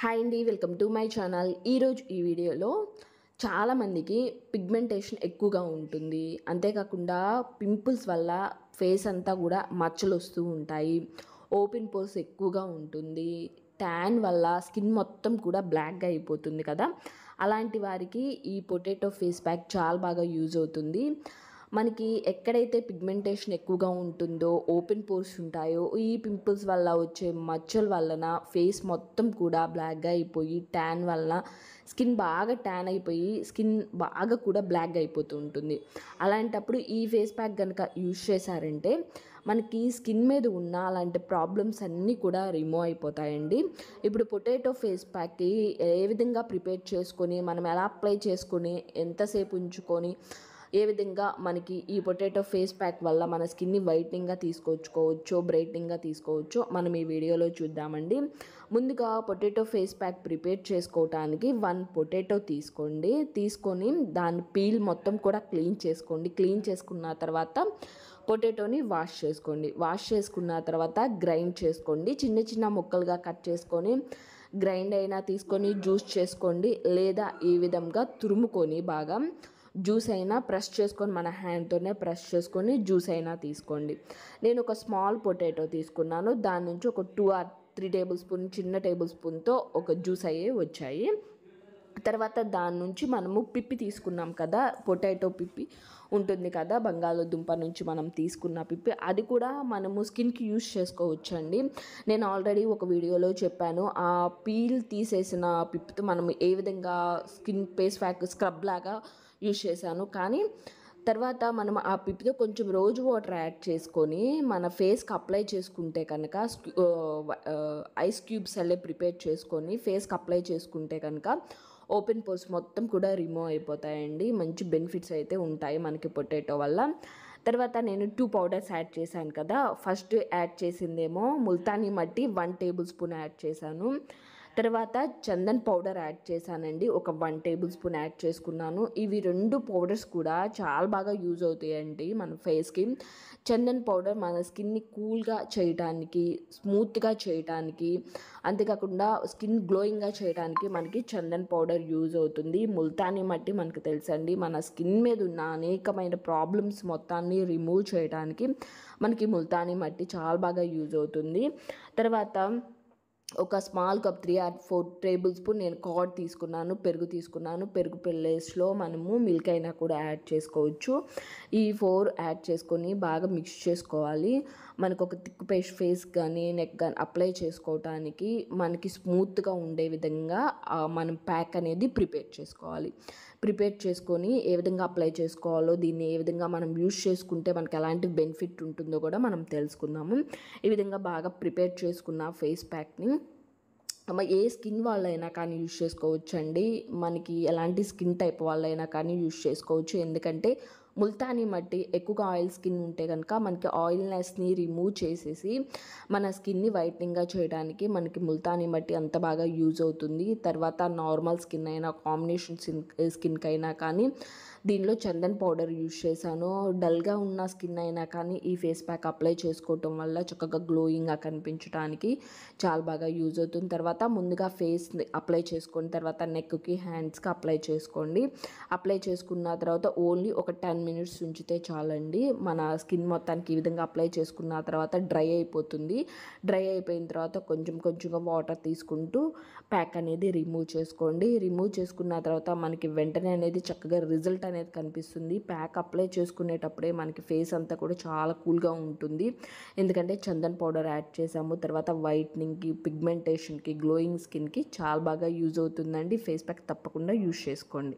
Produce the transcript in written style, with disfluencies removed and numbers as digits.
Hi అండి, welcome to my channel. ఈరోజు ఈ వీడియోలో చాలామందికి పిగ్మెంటేషన్ ఎక్కువగా ఉంటుంది. అంతేకాకుండా పింపుల్స్ వల్ల ఫేస్ అంతా కూడా మచ్చలు వస్తూ ఉంటాయి. ఓపెన్ పోర్స్ ఎక్కువగా ఉంటుంది. ట్యాన్ వల్ల స్కిన్ మొత్తం కూడా బ్లాక్గా అయిపోతుంది కదా. అలాంటి వారికి ఈ పొటాటో ఫేస్ ప్యాక్ చాలా బాగా యూజ్ అవుతుంది. మనకి ఎక్కడైతే పిగ్మెంటేషన్ ఎక్కువగా ఉంటుందో, ఓపెన్ పోర్స్ ఉంటాయో, ఈ పింపుల్స్ వల్ల వచ్చే మచ్చల వలన ఫేస్ మొత్తం కూడా బ్లాక్గా అయిపోయి ట్యాన్ వలన స్కిన్ బాగా ట్యాన్ అయిపోయి స్కిన్ బాగా కూడా బ్లాక్గా అయిపోతూ ఉంటుంది. అలాంటప్పుడు ఈ ఫేస్ ప్యాక్ కనుక యూజ్ చేశారంటే మనకి స్కిన్ మీద ఉన్న అలాంటి ప్రాబ్లమ్స్ అన్నీ కూడా రిమూవ్ అయిపోతాయండి. ఇప్పుడు పొటాటో ఫేస్ ప్యాక్కి ఏ విధంగా ప్రిపేర్ చేసుకొని మనం ఎలా అప్లై చేసుకొని ఎంతసేపు ఉంచుకొని ఏ విధంగా మనకి ఈ పొటాటో ఫేస్ ప్యాక్ వల్ల మన స్కిన్ని వైట్నింగ్గా తీసుకొచ్చుకోవచ్చో, బ్రైట్నింగ్గా తీసుకోవచ్చో మనం ఈ వీడియోలో చూద్దామండి. ముందుగా పొటాటో ఫేస్ ప్యాక్ ప్రిపేర్ చేసుకోవటానికి 1 పొటాటో తీసుకొని దాని పీల్ మొత్తం కూడా క్లీన్ చేసుకోండి. క్లీన్ చేసుకున్న తర్వాత పొటాటోని వాష్ చేసుకున్న తర్వాత గ్రైండ్ చేసుకోండి. చిన్న చిన్న ముక్కలుగా కట్ చేసుకొని గ్రైండ్ అయినా తీసుకొని జ్యూస్ చేసుకోండి, లేదా ఈ విధంగా తురుముకొని బాగా జ్యూస్ అయినా ప్రెస్ చేసుకొని మన హ్యాండ్తోనే ప్రెస్ చేసుకొని జ్యూస్ అయినా తీసుకోండి. నేను ఒక స్మాల్ పొటాటో తీసుకున్నాను. దాని నుంచి ఒక 2 or 3 టేబుల్ స్పూన్ చిన్న టేబుల్ స్పూన్తో ఒక జ్యూస్ అయ్యే వచ్చాయి. తర్వాత దాని నుంచి మనము పిప్పి తీసుకున్నాం కదా, పొటాటో పిప్పి ఉంటుంది కదా, బంగాళదుంప నుంచి మనం తీసుకున్న పిప్పి, అది కూడా మనము స్కిన్కి యూజ్ చేసుకోవచ్చండి. నేను ఆల్రెడీ ఒక వీడియోలో చెప్పాను. ఆ పీల్ తీసేసిన పిప్పితో మనం ఏ విధంగా స్కిన్ ఫేస్ ప్యాక్ స్క్రబ్ లాగా యూజ్ చేశాను. కానీ తర్వాత మనం ఆ పిప్పితో కొంచెం రోజ్ వాటర్ యాడ్ చేసుకొని మన ఫేస్కి అప్లై చేసుకుంటే కనుక ఐస్ క్యూబ్స్ అల్లే ప్రిపేర్ చేసుకొని ఫేస్కి అప్లై చేసుకుంటే కనుక ఓపెన్ పోర్స్ మొత్తం కూడా రిమూవ్ అయిపోతాయండి. మంచి బెనిఫిట్స్ అయితే ఉంటాయి మనకి పొటాటో వల్ల. తర్వాత నేను 2 పౌడర్స్ యాడ్ చేశాను కదా. ఫస్ట్ యాడ్ చేసిందేమో ముల్తానీ మట్టి 1 టేబుల్ స్పూన్ యాడ్ చేశాను. తర్వాత చందన్ పౌడర్ యాడ్ చేశానండి, ఒక 1 టేబుల్ స్పూన్ యాడ్ చేసుకున్నాను. ఇవి 2 పౌడర్స్ కూడా చాలా బాగా యూజ్ అవుతాయండి మన ఫేస్కి. చందన్ పౌడర్ మన స్కిన్ని కూల్గా చేయడానికి, స్మూత్గా చేయడానికి, అంతేకాకుండా స్కిన్ గ్లోయింగ్గా చేయడానికి మనకి చందన్ పౌడర్ యూజ్ అవుతుంది. ముల్తానీ మట్టి మనకు తెలుసండి, మన స్కిన్ మీద ఉన్న అనేకమైన ప్రాబ్లమ్స్ మొత్తాన్ని రిమూవ్ చేయడానికి మనకి ముల్తానీ మట్టి చాలా బాగా యూజ్ అవుతుంది. తర్వాత ఒక small cup 3 or 4 table spoon నేను కర్డ్ తీసుకున్నాను, పెరుగు తీసుకున్నాను. పెరుగు ప్లేస్లో మనము మిల్క్ అయినా కూడా యాడ్ చేసుకోవచ్చు. ఈ 4 యాడ్ చేసుకొని బాగా మిక్స్ చేసుకోవాలి. మనకు ఒక థిక్ పేస్ట్ ఫేస్ కానీ నెక్ కానీ అప్లై చేసుకోవటానికి మనకి స్మూత్గా ఉండే విధంగా మనం ప్యాక్ అనేది ప్రిపేర్ చేసుకోవాలి. ప్రిపేర్ చేసుకొని ఏ విధంగా అప్లై చేసుకోవాలో, దీన్ని ఏ విధంగా మనం యూజ్ చేసుకుంటే మనకి ఎలాంటి బెనిఫిట్ ఉంటుందో కూడా మనం తెలుసుకుందాము. ఈ విధంగా బాగా ప్రిపేర్ చేసుకున్న ఫేస్ ప్యాక్ని ఏ స్కిన్ వాళ్ళైనా కానీ యూజ్ చేసుకోవచ్చండి. మనకి ఎలాంటి స్కిన్ టైప్ వాళ్ళైనా కానీ యూజ్ చేసుకోవచ్చు. ఎందుకంటే ముల్తానీ మట్టి ఎక్కువగా ఆయిల్ స్కిన్ ఉంటే కనుక మనకి ఆయిల్నెస్ని రిమూవ్ చేసేసి మన స్కిన్ని వైట్నింగ్గా చేయడానికి మనకి ముల్తానీ మట్టి అంత బాగా యూజ్ అవుతుంది. తర్వాత నార్మల్ స్కిన్ అయినా, కాంబినేషన్ స్కిన్కి అయినా కానీ దీనిలో చందన్ పౌడర్ యూజ్ చేశాను. డల్గా ఉన్న స్కిన్ అయినా కానీ ఈ ఫేస్ ప్యాక్ అప్లై చేసుకోవటం వల్ల చక్కగా గ్లోయింగ్గా కనిపించడానికి చాలా బాగా యూజ్ అవుతుంది. తర్వాత ముందుగా ఫేస్ అప్లై చేసుకొని తర్వాత నెక్కి, హ్యాండ్స్కి అప్లై చేసుకోండి. అప్లై చేసుకున్న తర్వాత ఓన్లీ ఒక 10 minutes ఉంచితే చాలండి. మన స్కిన్ మొత్తానికి ఈ విధంగా అప్లై చేసుకున్న తర్వాత డ్రై అయిపోతుంది. డ్రై అయిపోయిన తర్వాత కొంచెంగా వాటర్ తీసుకుంటూ ప్యాక్ అనేది రిమూవ్ చేసుకోండి. రిమూవ్ చేసుకున్న తర్వాత మనకి వెంటనే అనేది చక్కగా రిజల్ట్ అనేది కనిపిస్తుంది. ప్యాక్ అప్లై చేసుకునేటప్పుడే మనకి ఫేస్ అంతా కూడా చాలా కూల్గా ఉంటుంది. ఎందుకంటే చందన్ పౌడర్ యాడ్ చేసాము. తర్వాత వైట్నింగ్కి, పిగ్మెంటేషన్కి, గ్లోయింగ్ స్కిన్కి చాలా బాగా యూజ్ అవుతుందండి. ఫేస్ ప్యాక్ తప్పకుండా యూజ్ చేసుకోండి.